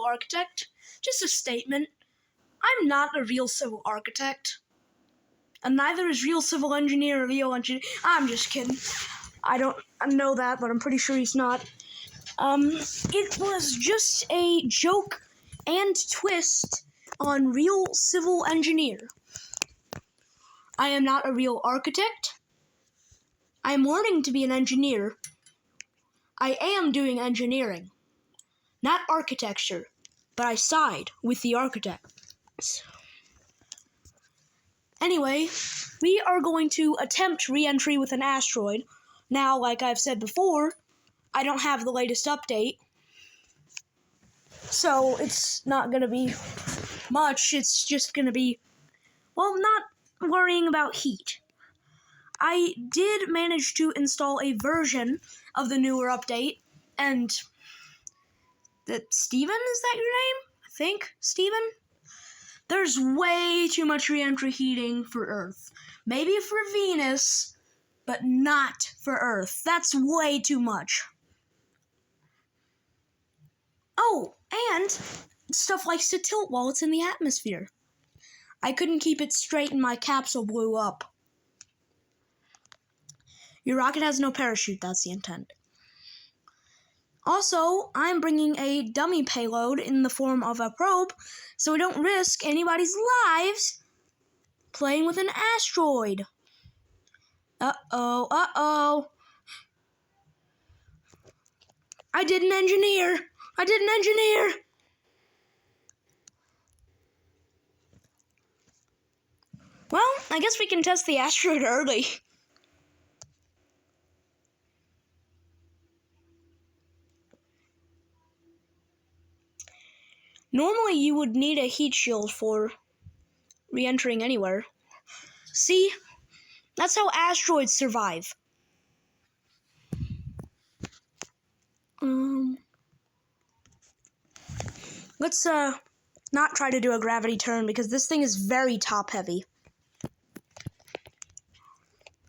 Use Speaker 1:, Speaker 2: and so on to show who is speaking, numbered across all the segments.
Speaker 1: civil architect. Just a statement. I'm not a real civil architect. And neither is real civil engineer a real engineer. I'm just kidding. I don't know that, but I'm pretty sure he's not. It was just a joke and twist on real civil engineer. I am not a real architect. I am learning to be an engineer. I am doing engineering, not architecture, but I side with the architects. Anyway, we are going to attempt re-entry with an asteroid. Now, like I've said before, I don't have the latest update, so it's not going to be much. It's just going to be, well, not worrying about heat. I did manage to install a version of the newer update, and Steven, is that your name? I think, Steven? There's way too much re-entry heating for Earth. Maybe for Venus, but not for Earth. That's way too much. Oh, and stuff likes to tilt while it's in the atmosphere. I couldn't keep it straight and my capsule blew up. Your rocket has no parachute, that's the intent. Also, I'm bringing a dummy payload in the form of a probe, so we don't risk anybody's lives playing with an asteroid. Uh-oh. I didn't engineer. Well, I guess we can test the asteroid early. Normally, you would need a heat shield for re-entering anywhere. See? That's how asteroids survive. Let's not try to do a gravity turn because this thing is very top heavy.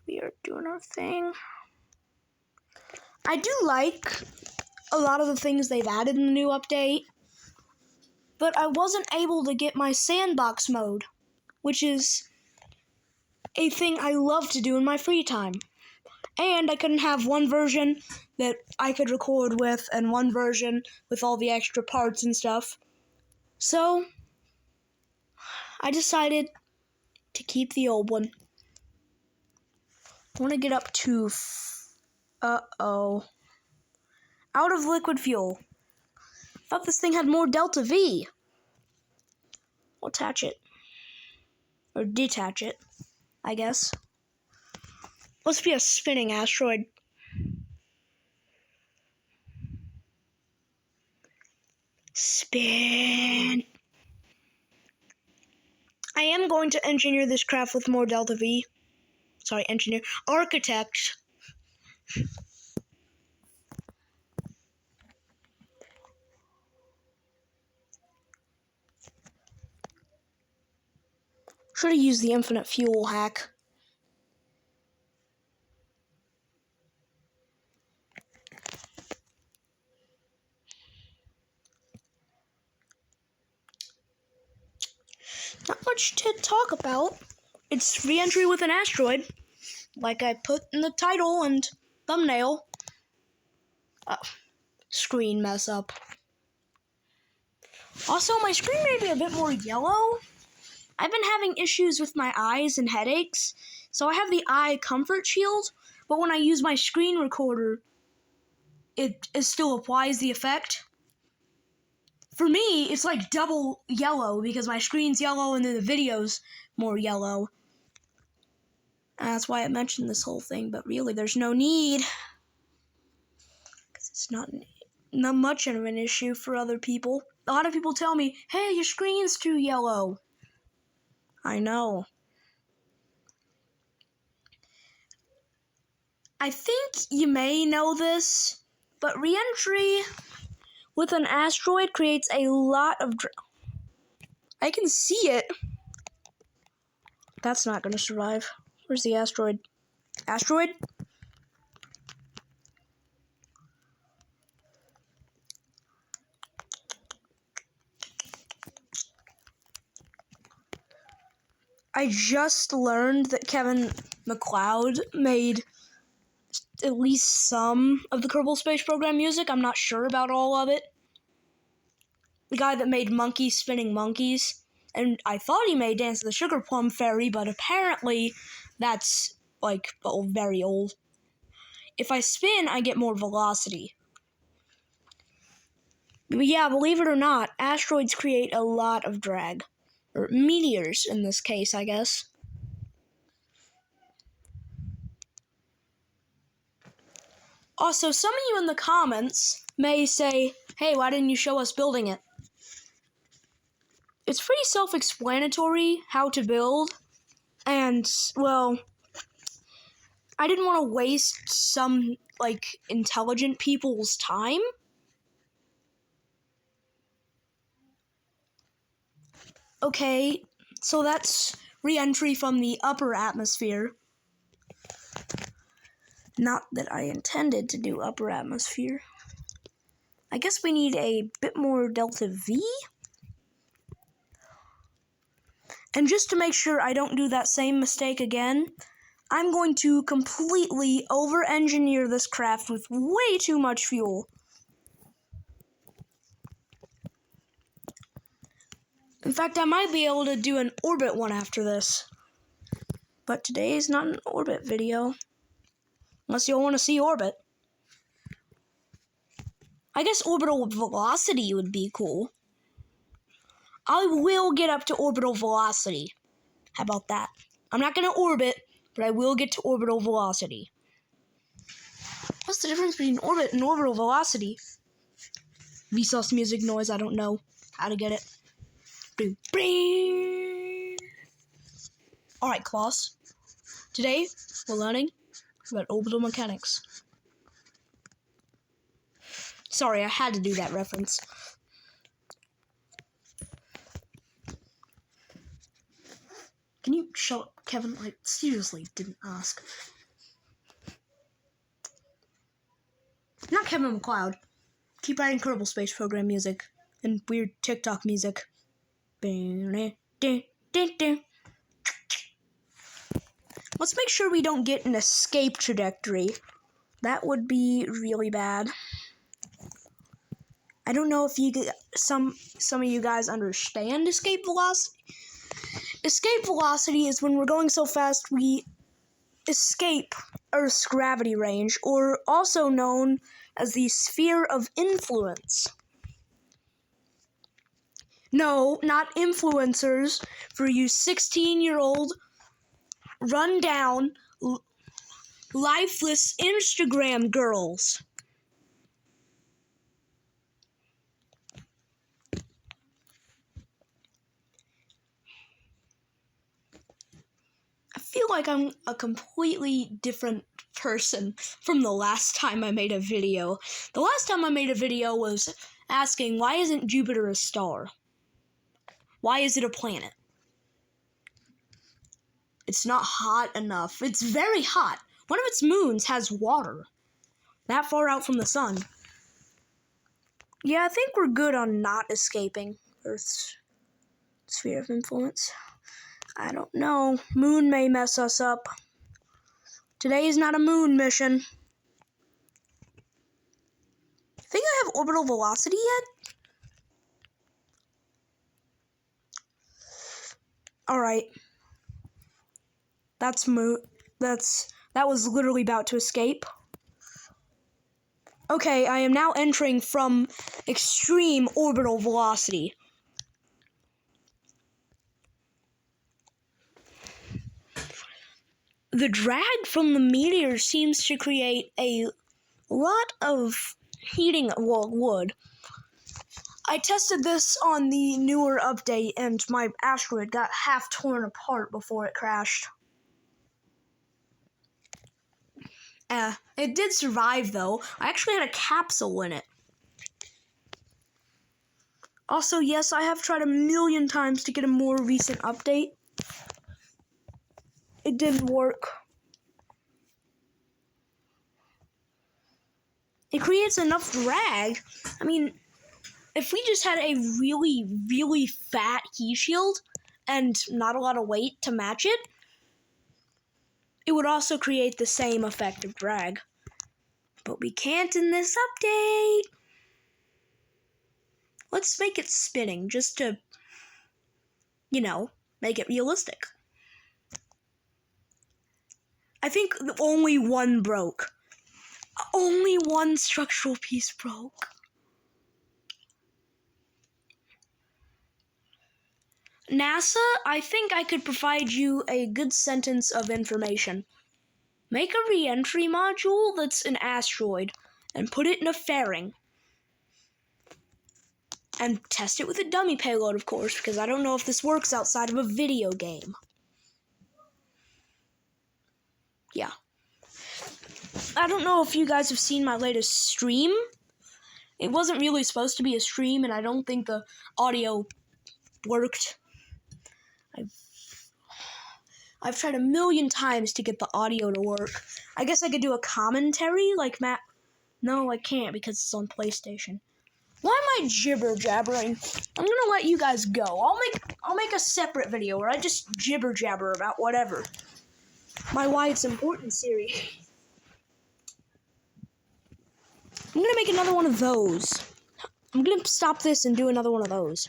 Speaker 1: We are doing our thing. I do like a lot of the things they've added in the new update, but I wasn't able to get my sandbox mode, which is a thing I love to do in my free time. And I couldn't have one version that I could record with and one version with all the extra parts and stuff. So, I decided to keep the old one. I want to get up to... out of liquid fuel. Thought this thing had more delta V. We'll attach it. Or detach it, I guess. Let's be a spinning asteroid. Spin. I am going to engineer this craft with more delta V. Sorry, engineer. Architect. Should have used the infinite fuel hack. Not much to talk about. It's re-entry with an asteroid, like I put in the title and thumbnail. Screen mess up. Also, my screen may be a bit more yellow. I've been having issues with my eyes and headaches, so I have the eye comfort shield, but when I use my screen recorder, it still applies the effect. For me, it's like double yellow because my screen's yellow and then the video's more yellow. And that's why I mentioned this whole thing, but really there's no need. Because it's not much of an issue for other people. A lot of people tell me, hey, your screen's too yellow. I know. I think you may know this, but re-entry with an asteroid creates a lot of... I can see it. That's not going to survive. Where's the asteroid? Asteroid? I just learned that Kevin MacLeod made at least some of the Kerbal Space Program music. I'm not sure about all of it. The guy that made Monkeys Spinning Monkeys. And I thought he made Dance of the Sugar Plum Fairy, but apparently that's, like, very old. If I spin, I get more velocity. But yeah, believe it or not, asteroids create a lot of drag. Or meteors, in this case, I guess. Also, some of you in the comments may say, hey, why didn't you show us building it? It's pretty self-explanatory how to build, and, well, I didn't want to waste some, intelligent people's time. Okay, so that's re-entry from the upper atmosphere. Not that I intended to do upper atmosphere. I guess we need a bit more delta V. And just to make sure I don't do that same mistake again, I'm going to completely over-engineer this craft with way too much fuel. In fact, I might be able to do an orbit one after this. But today is not an orbit video. Unless you all want to see orbit. I guess orbital velocity would be cool. I will get up to orbital velocity. How about that? I'm not going to orbit, but I will get to orbital velocity. What's the difference between orbit and orbital velocity? Vsauce music noise, I don't know how to get it. Alright, class. Today, we're learning about orbital mechanics. Sorry, I had to do that reference. Can you shut up, Kevin? I seriously didn't ask. Not Kevin MacLeod. Keep writing Kerbal Space Program music and weird TikTok music. Let's make sure we don't get an escape trajectory. That would be really bad. I don't know if some of you guys understand escape velocity. Escape velocity is when we're going so fast we escape Earth's gravity range, or also known as the sphere of influence. No, not influencers, for you 16-year-old run-down, lifeless Instagram girls. I feel like I'm a completely different person from the last time I made a video. The last time I made a video was asking, why isn't Jupiter a star? Why is it a planet? It's not hot enough. It's very hot. One of its moons has water. That far out from the sun. Yeah, I think we're good on not escaping Earth's sphere of influence. I don't know. Moon may mess us up. Today is not a moon mission. Think I have orbital velocity yet? Alright. That was literally about to escape. Okay, I am now entering from extreme orbital velocity. The drag from the meteor seems to create a lot of heating, well, wood. I tested this on the newer update, and my asteroid got half torn apart before it crashed. It did survive, though. I actually had a capsule in it. Also, yes, I have tried a million times to get a more recent update. It didn't work. It creates enough drag. I mean, if we just had a really, really fat heat shield, and not a lot of weight to match it, it would also create the same effect of drag. But we can't in this update. Let's make it spinning just to, make it realistic. I think only one broke. Only one structural piece broke. NASA, I think I could provide you a good sentence of information. Make a reentry module that's an asteroid and put it in a fairing. And test it with a dummy payload, of course, because I don't know if this works outside of a video game. Yeah. I don't know if you guys have seen my latest stream. It wasn't really supposed to be a stream, and I don't think the audio worked. I've tried a million times to get the audio to work. I guess I could do a commentary like Matt. No, I can't because it's on PlayStation. Why am I jibber-jabbering? I'm gonna let you guys go. I'll make a separate video where I just jibber-jabber about whatever. My Why It's Important series. I'm gonna make another one of those. I'm gonna stop this and do another one of those.